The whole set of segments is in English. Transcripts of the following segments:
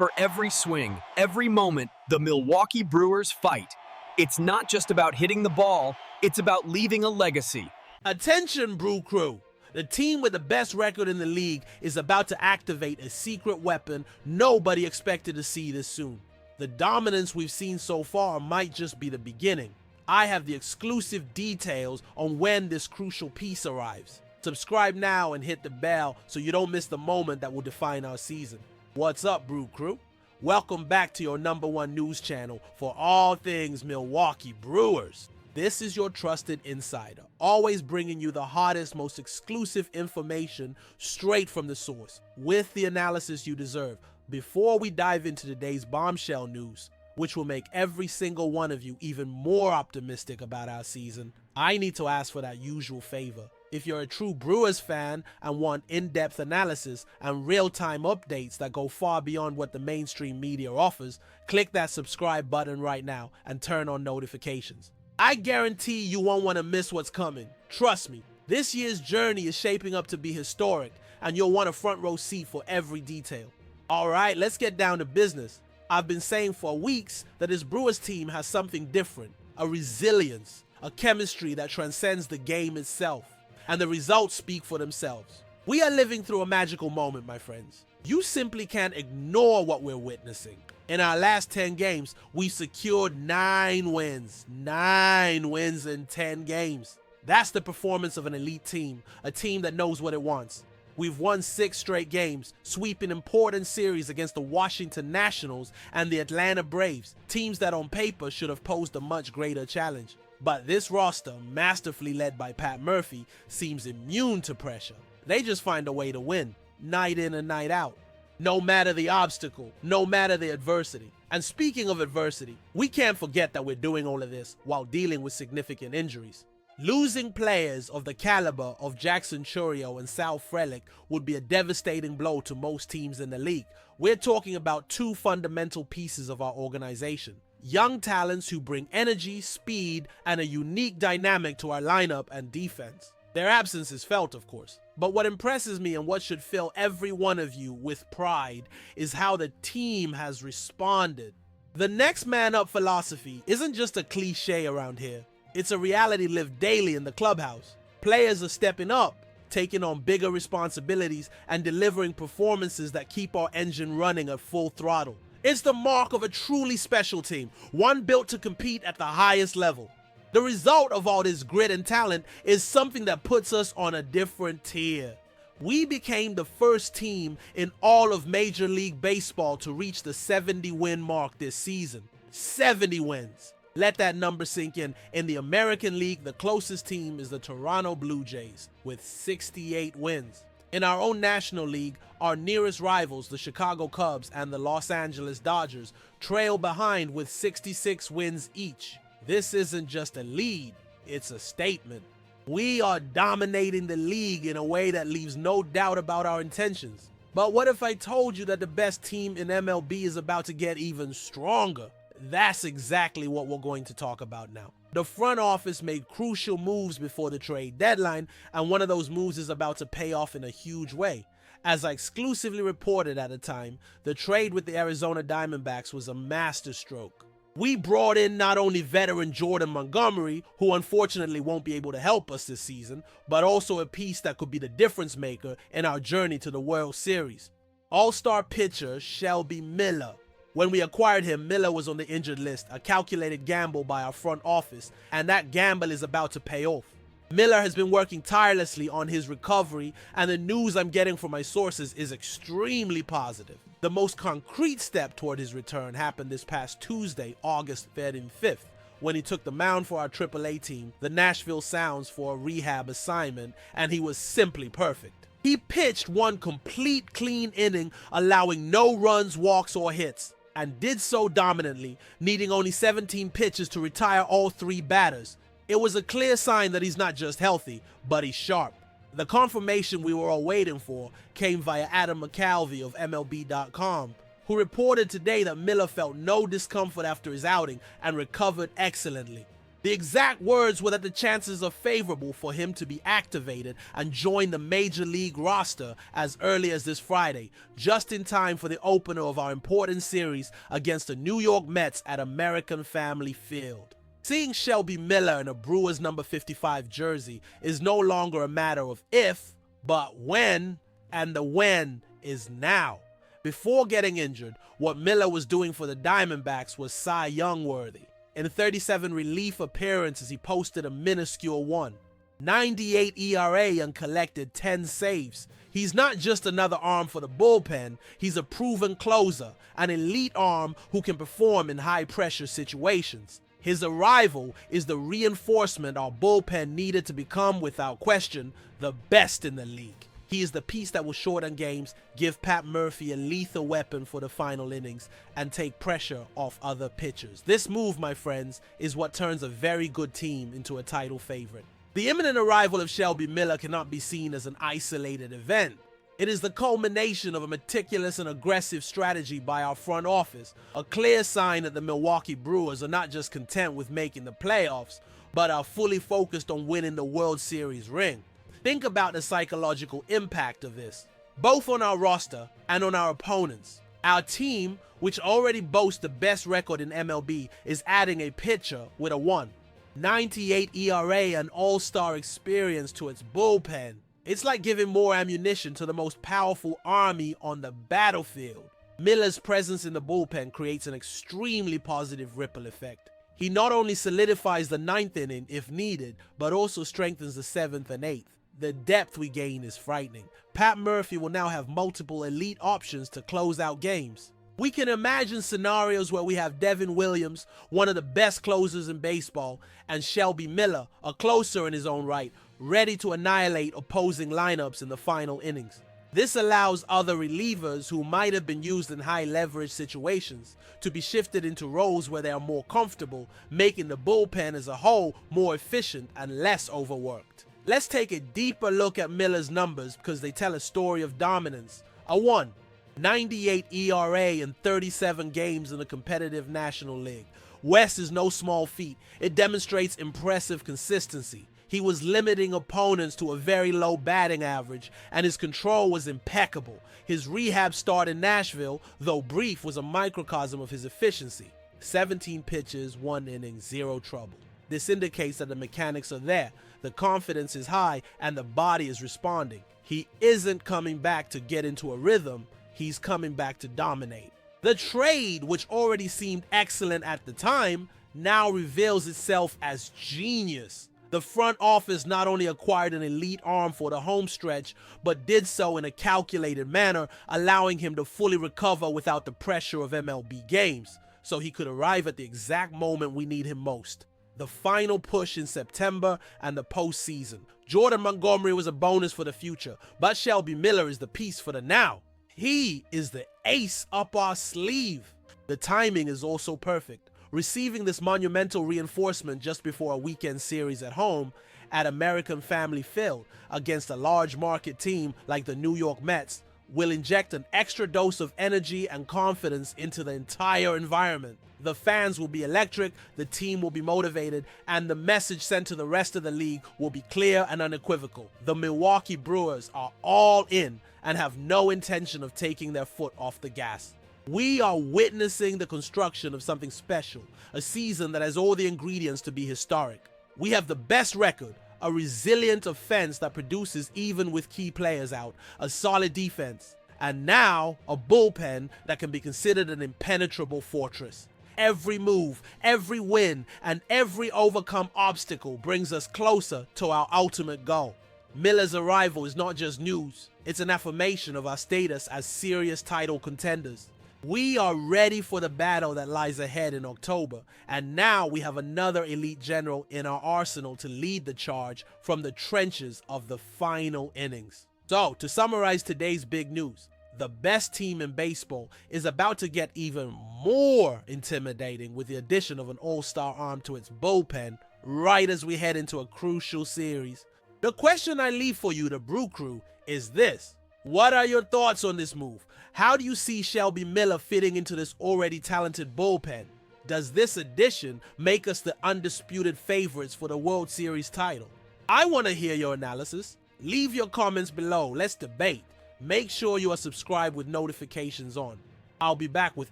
For every swing, every moment, the Milwaukee Brewers fight. It's not just about hitting the ball, it's about leaving a legacy. Attention, Brew Crew! The team with the best record in the league is about to activate a secret weapon nobody expected to see this soon. The dominance we've seen so far might just be the beginning. I have the exclusive details on when this crucial piece arrives. Subscribe now and hit the bell so you don't miss the moment that will define our season. What's up, Brew Crew? Welcome back to your #1 news channel for all things Milwaukee Brewers. This is your trusted insider, always bringing you the hottest, most exclusive information straight from the source, with the analysis you deserve. Before we dive into today's bombshell news, which will make every single one of you even more optimistic about our season, I need to ask for that usual favor. If you're a true Brewers fan and want in-depth analysis and real-time updates that go far beyond what the mainstream media offers, click that subscribe button right now and turn on notifications. I guarantee you won't want to miss what's coming. Trust me, this year's journey is shaping up to be historic, and you'll want a front row seat for every detail. Alright, let's get down to business. I've been saying for weeks that this Brewers team has something different, a resilience, a chemistry that transcends the game itself, and the results speak for themselves. We are living through a magical moment, my friends. You simply can't ignore what we're witnessing. In our last 10 games, we've secured 9 wins. 9 wins in 10 games. That's the performance of an elite team, a team that knows what it wants. We've won 6 straight games, sweeping important series against the Washington Nationals and the Atlanta Braves, teams that on paper should have posed a much greater challenge. But this roster, masterfully led by Pat Murphy, seems immune to pressure. They just find a way to win, night in and night out. No matter the obstacle, no matter the adversity. And speaking of adversity, we can't forget that we're doing all of this while dealing with significant injuries. Losing players of the caliber of Jackson Chourio and Sal Frelick would be a devastating blow to most teams in the league. We're talking about 2 fundamental pieces of our organization. Young talents who bring energy, speed, and a unique dynamic to our lineup and defense. Their absence is felt, of course. But what impresses me and what should fill every one of you with pride is how the team has responded. The next man up philosophy isn't just a cliche around here. It's a reality lived daily in the clubhouse. Players are stepping up, taking on bigger responsibilities, and delivering performances that keep our engine running at full throttle. It's the mark of a truly special team, one built to compete at the highest level. The result of all this grit and talent is something that puts us on a different tier. We became the first team in all of Major League Baseball to reach the 70-win mark this season. 70 wins. Let that number sink in. In the American League, the closest team is the Toronto Blue Jays with 68 wins. In our own National League, our nearest rivals, the Chicago Cubs and the Los Angeles Dodgers, trail behind with 66 wins each. This isn't just a lead, it's a statement. We are dominating the league in a way that leaves no doubt about our intentions. But what if I told you that the best team in MLB is about to get even stronger? That's exactly what we're going to talk about now. The front office made crucial moves before the trade deadline, and one of those moves is about to pay off in a huge way. As I exclusively reported at the time, the trade with the Arizona Diamondbacks was a masterstroke. We brought in not only veteran Jordan Montgomery, who unfortunately won't be able to help us this season, but also a piece that could be the difference maker in our journey to the World Series. All-star pitcher Shelby Miller. When we acquired him, Miller was on the injured list, a calculated gamble by our front office, and that gamble is about to pay off. Miller has been working tirelessly on his recovery, and the news I'm getting from my sources is extremely positive. The most concrete step toward his return happened this past Tuesday, August 3rd and 5th, when he took the mound for our AAA team, the Nashville Sounds, for a rehab assignment, and he was simply perfect. He pitched one complete clean inning, allowing no runs, walks, or hits, and did so dominantly, needing only 17 pitches to retire all 3 batters. It was a clear sign that he's not just healthy, but he's sharp. The confirmation we were all waiting for came via Adam McCalvy of MLB.com, who reported today that Miller felt no discomfort after his outing and recovered excellently. The exact words were that the chances are favorable for him to be activated and join the major league roster as early as this Friday, just in time for the opener of our important series against the New York Mets at American Family Field. Seeing Shelby Miller in a Brewers number 55 jersey is no longer a matter of if, but when, and the when is now. Before getting injured, what Miller was doing for the Diamondbacks was Cy Young worthy. In 37 relief appearances, he posted a minuscule 1.98 ERA and collected 10 saves. He's not just another arm for the bullpen, he's a proven closer, an elite arm who can perform in high-pressure situations. His arrival is the reinforcement our bullpen needed to become, without question, the best in the league. He is the piece that will shorten games, give Pat Murphy a lethal weapon for the final innings, and take pressure off other pitchers. This move, my friends, is what turns a very good team into a title favorite. The imminent arrival of Shelby Miller cannot be seen as an isolated event. It is the culmination of a meticulous and aggressive strategy by our front office, a clear sign that the Milwaukee Brewers are not just content with making the playoffs, but are fully focused on winning the World Series ring. Think about the psychological impact of this, both on our roster and on our opponents. Our team, which already boasts the best record in MLB, is adding a pitcher with a 1.98 ERA and all-star experience to its bullpen. It's like giving more ammunition to the most powerful army on the battlefield. Miller's presence in the bullpen creates an extremely positive ripple effect. He not only solidifies the 9th inning if needed, but also strengthens the 7th and 8th. The depth we gain is frightening. Pat Murphy will now have multiple elite options to close out games. We can imagine scenarios where we have Devin Williams, one of the best closers in baseball, and Shelby Miller, a closer in his own right, ready to annihilate opposing lineups in the final innings. This allows other relievers who might have been used in high leverage situations to be shifted into roles where they are more comfortable, making the bullpen as a whole more efficient and less overworked. Let's take a deeper look at Miller's numbers because they tell a story of dominance. A 1.98 ERA in 37 games in the competitive National League. West is no small feat. It demonstrates impressive consistency. He was limiting opponents to a very low batting average, and his control was impeccable. His rehab start in Nashville, though brief, was a microcosm of his efficiency. 17 pitches, 1 inning, 0 trouble. This indicates that the mechanics are there, the confidence is high, and the body is responding. He isn't coming back to get into a rhythm, he's coming back to dominate. The trade, which already seemed excellent at the time, now reveals itself as genius. The front office not only acquired an elite arm for the home stretch, but did so in a calculated manner, allowing him to fully recover without the pressure of MLB games, so he could arrive at the exact moment we need him most. The final push in September and the postseason. Jordan Montgomery was a bonus for the future, but Shelby Miller is the piece for the now. He is the ace up our sleeve. The timing is also perfect. Receiving this monumental reinforcement just before a weekend series at home at American Family Field against a large market team like the New York Mets will inject an extra dose of energy and confidence into the entire environment. The fans will be electric, the team will be motivated, and the message sent to the rest of the league will be clear and unequivocal. The Milwaukee Brewers are all in and have no intention of taking their foot off the gas. We are witnessing the construction of something special, a season that has all the ingredients to be historic. We have the best record, a resilient offense that produces even with key players out, a solid defense, and now a bullpen that can be considered an impenetrable fortress. Every move, every win, and every overcome obstacle brings us closer to our ultimate goal. Miller's arrival is not just news, it's an affirmation of our status as serious title contenders. We are ready for the battle that lies ahead in October, and now we have another elite general in our arsenal to lead the charge from the trenches of the final innings. So, to summarize today's big news, the best team in baseball is about to get even more intimidating with the addition of an all-star arm to its bullpen right as we head into a crucial series. The question I leave for you, the Brew Crew, is this. What are your thoughts on this move? How do you see Shelby Miller fitting into this already talented bullpen? Does this addition make us the undisputed favorites for the World Series title? I want to hear your analysis. Leave your comments below. Let's debate. Make sure you are subscribed with notifications on. I'll be back with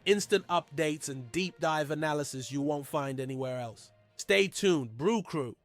instant updates and deep dive analysis you won't find anywhere else. Stay tuned, Brew Crew.